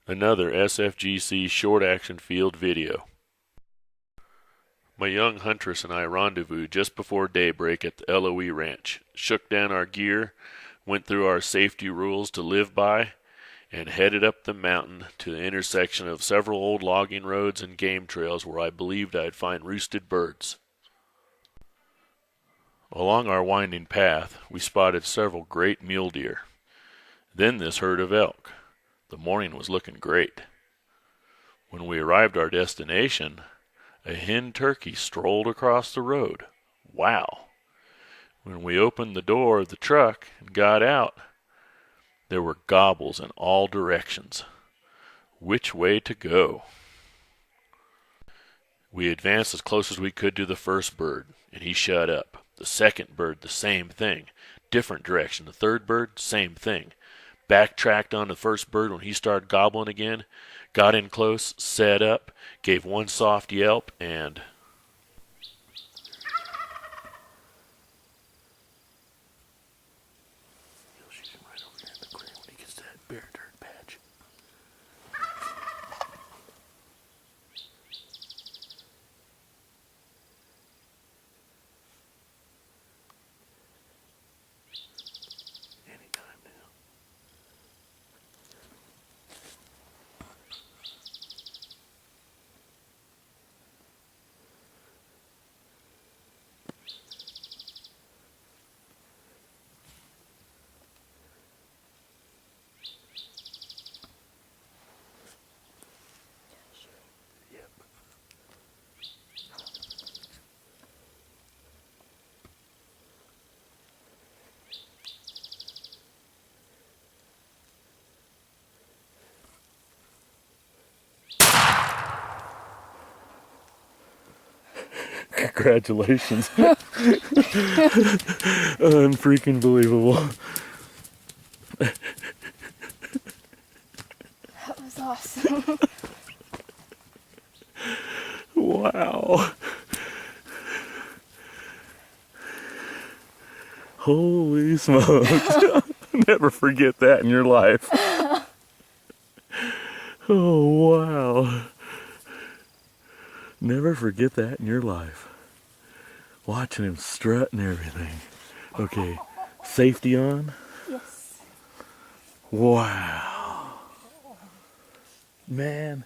Another SFGC short action field video. My young huntress and I rendezvoused just before daybreak at the LOE ranch, shook down our gear, went through our safety rules to live by, and headed up the mountain to the intersection of several old logging roads and game trails where I believed I'd find roosted birds. Along our winding path, we spotted several great mule deer. Then this herd of elk. The morning was looking great. When we arrived at our destination, a hen turkey strolled across the road. Wow! When we opened the door of the truck and got out, there were gobbles in all directions. Which way to go? We advanced as close as we could to the first bird, and he shut up. The second bird, the same thing. Different direction. The third bird, same thing. Backtracked on the first bird when he started gobbling again. Got in close, set up, gave one soft yelp, and you'll shoot him right over here in the clear when he gets to that bare dirt patch. Anytime now. Yep. Congratulations. Unfreaking believable. That was awesome. Wow. Holy smokes. Never forget that in your life. Oh, wow. Never forget that in your life. Watching him strut and everything. Okay, safety on? Yes. Wow. Man,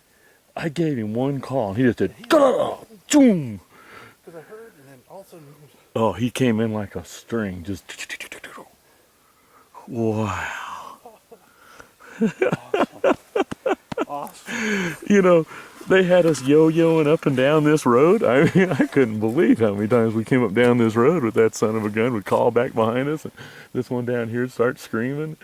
I gave him one call and he just did, boom. Because I heard, and then all of a sudden he was, Oh, he came in like a string, just. Wow. awesome. You know, they had us yo-yoing up and down this road. I mean, I couldn't believe how many times we came up down this road with that son of a gun would call back behind us, and this one down here would start screaming.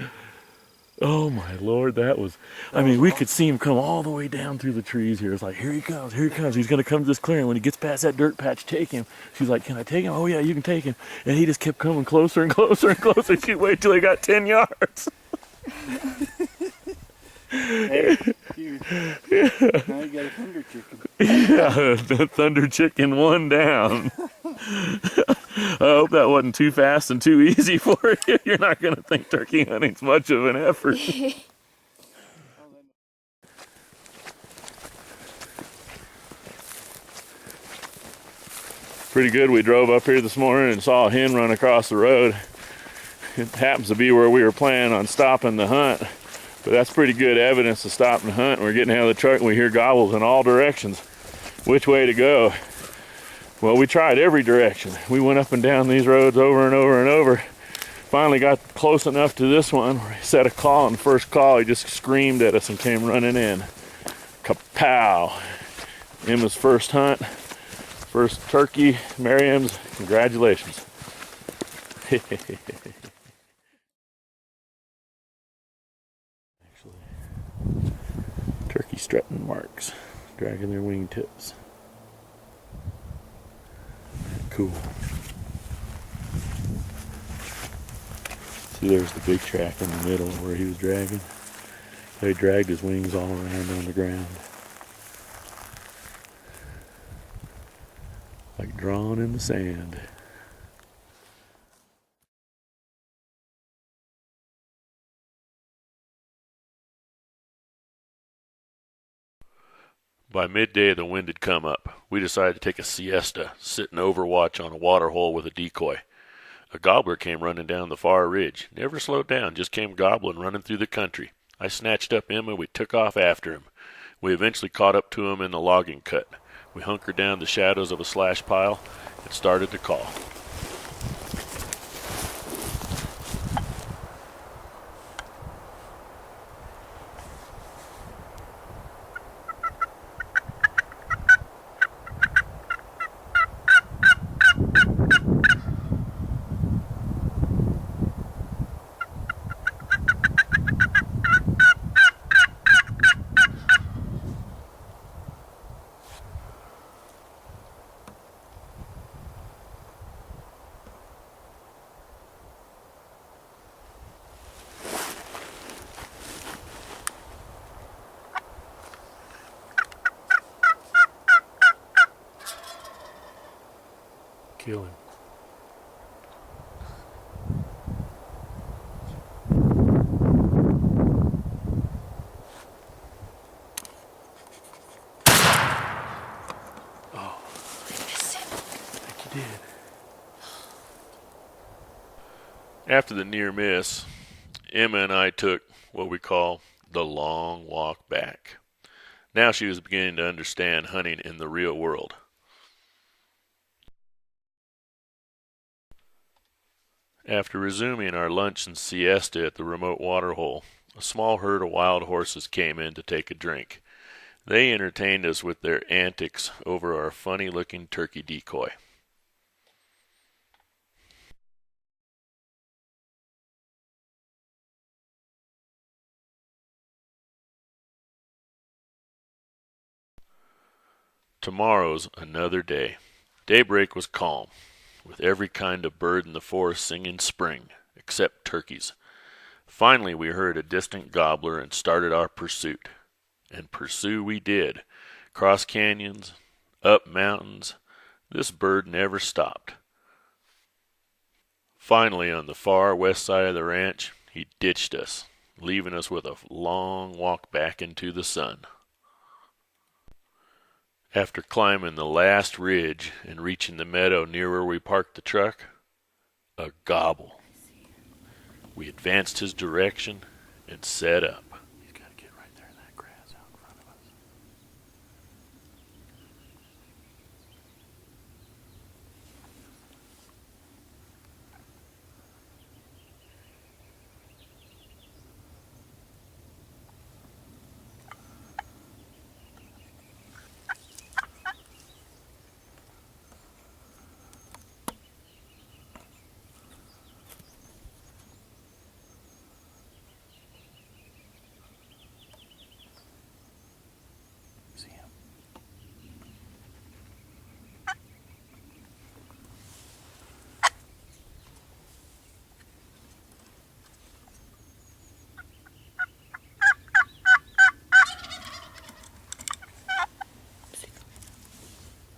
Oh my Lord, that was, I mean, we could see him come all the way down through the trees here. It's like, here he comes, he's going to come to this clearing. When he gets past that dirt patch, take him. She's like, can I take him? Oh yeah, you can take him. And he just kept coming closer and closer and closer. She'd wait till he got 10 yards. Hey, you, now you got a thunder chicken. Yeah, the thunder chicken one down. I hope that wasn't too fast and too easy for you. You're not going to think turkey hunting's much of an effort. Pretty good. We drove up here this morning and saw a hen run across the road. It happens to be where we were planning on stopping the hunt. But that's pretty good evidence of stopping the hunt. We're getting out of the truck and we hear gobbles in all directions. Which way to go? Well, we tried every direction. We went up and down these roads over and over and over. Finally got close enough to this one where he set a call, and the first call he just screamed at us and came running in. Kapow! Emma's first hunt, first turkey, Miriam's, congratulations. Turkey strutting marks, dragging their wingtips. Cool. See, there's the big track in the middle where he was dragging. He dragged his wings all around on the ground. Like drawn in the sand. By midday, the wind had come up. We decided to take a siesta, sit in overwatch on a water hole with a decoy. A gobbler came running down the far ridge. Never slowed down, just came gobbling running through the country. I snatched up Emma, we took off after him. We eventually caught up to him in the logging cut. We hunkered down in the shadows of a slash pile and started to call. Kill him. Oh, Missed it. I think you did. After the near miss, Emma and I took what we call the long walk back. Now she was beginning to understand hunting in the real world. After resuming our lunch and siesta at the remote water hole, a small herd of wild horses came in to take a drink. They entertained us with their antics over our funny-looking turkey decoy. Tomorrow's another day. Daybreak was calm, with every kind of bird in the forest singing spring, except turkeys. Finally, we heard a distant gobbler and started our pursuit. And pursue we did. Cross canyons, up mountains. This bird never stopped. Finally, on the far west side of the ranch, he ditched us, leaving us with a long walk back into the sun. After climbing the last ridge and reaching the meadow near where we parked the truck, a gobble. We advanced his direction and set up. He's got to get right there in that grass out in front of us. See him?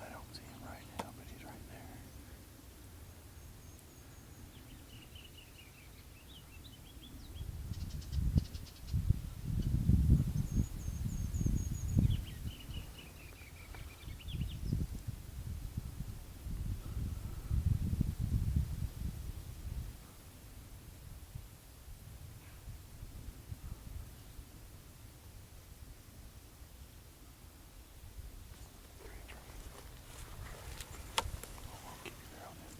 I don't see him right now, but he's right there. I'll keep you there on that.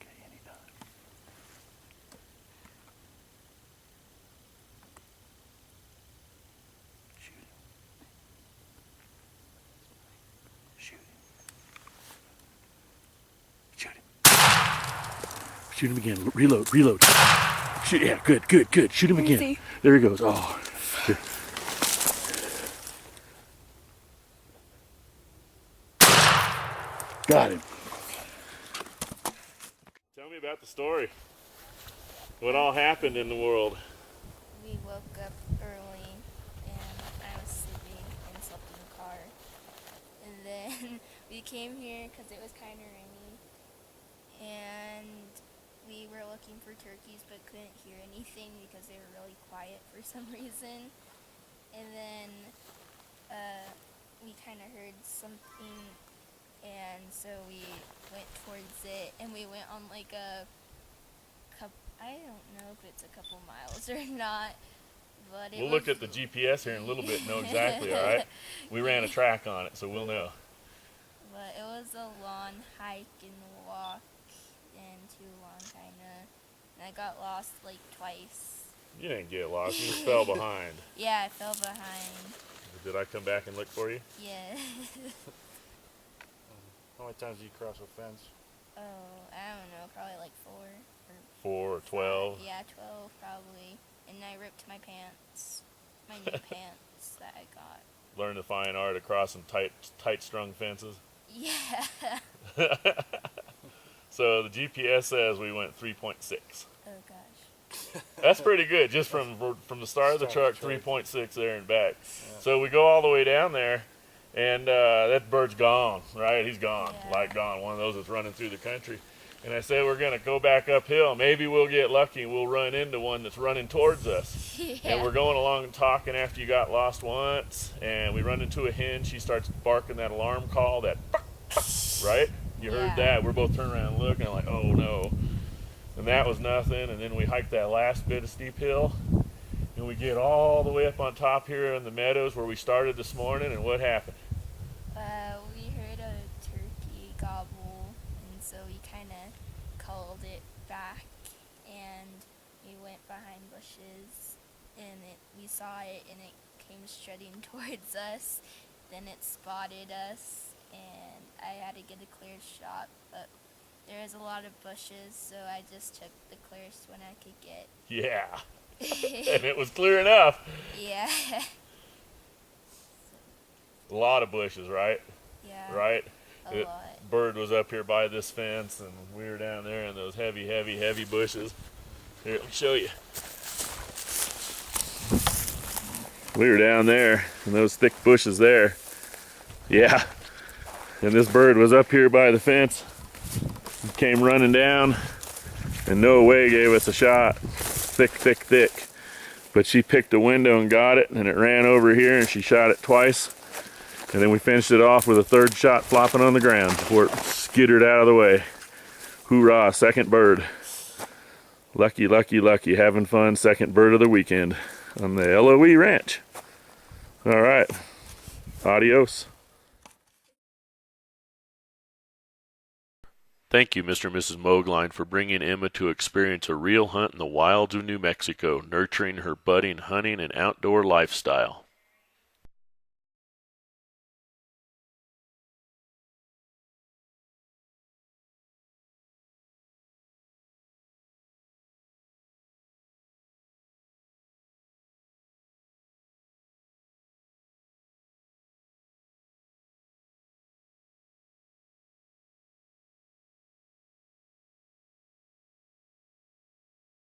Okay, anytime. Shoot him. Shoot him. Shoot him. Shoot him again. Reload. Reload. Shoot. Yeah, good, good, good. Shoot him again. Easy. There he goes. Oh. Good. Got him. Tell me about the story. What all happened in the world? We woke up early and I was sleeping and slept in the car. And then we came here because it was kind of rainy. And we were looking for turkeys but couldn't hear anything because they were really quiet for some reason. And then we kind of heard something, and so we went towards it, and we went on like a couple, I don't know if it's a couple miles or not, but it We'll was, look at the GPS here in a little bit and know exactly, all right? We ran a track on it, so we'll know. but it was a long hike and walk, and too long kinda, and I got lost like twice. You didn't get lost, you just fell behind. Yeah, I fell behind. Did I come back and look for you? Yeah. How many times did you cross a fence? Oh, I don't know, probably like 4 or 4 or 12? Yeah, 12 probably. And I ripped my pants, my new pants that I got. Learn the fine art of crossing tight strung fences. Yeah. So the GPS says we went 3.6. Oh gosh. That's pretty good, just from the start of the truck, 3.6 there and back. So we go all the way down there, and that bird's gone, right? He's gone, Yeah. like gone, one of those that's running through the country. And I said, we're going to go back uphill. Maybe we'll get lucky and we'll run into one that's running towards us. Yeah. And we're going along and talking after you got lost once, and we run into a hen. She starts barking that alarm call, that right? You heard Yeah. that. We're both turning around and looking like, oh no. And that was nothing. And then we hiked that last bit of steep hill, and we get all the way up on top here in the meadows where we started this morning. And what happened? We heard a turkey gobble, and so we kind of called it back, and we went behind bushes, and we saw it, and it came strutting towards us. Then it spotted us, and I had to get a clear shot, but there was a lot of bushes, so I just took the clearest one I could get. Yeah. And it was clear enough. Yeah. A lot of bushes, right? Yeah. Right? A lot. Bird was up here by this fence, and we were down there in those heavy bushes. Here, let me show you. We were down there in those thick bushes there. Yeah. And this bird was up here by the fence. Came running down, and no way gave us a shot. Thick. But she picked a window and got it, and it ran over here, and she shot it twice. And then we finished it off with a third shot flopping on the ground before it skittered out of the way. Hoorah, second bird. Lucky. Having fun, second bird of the weekend on the LOE ranch. All right. Adios. Thank you, Mr. and Mrs. Mogline, for bringing Emma to experience a real hunt in the wilds of New Mexico, nurturing her budding hunting and outdoor lifestyle.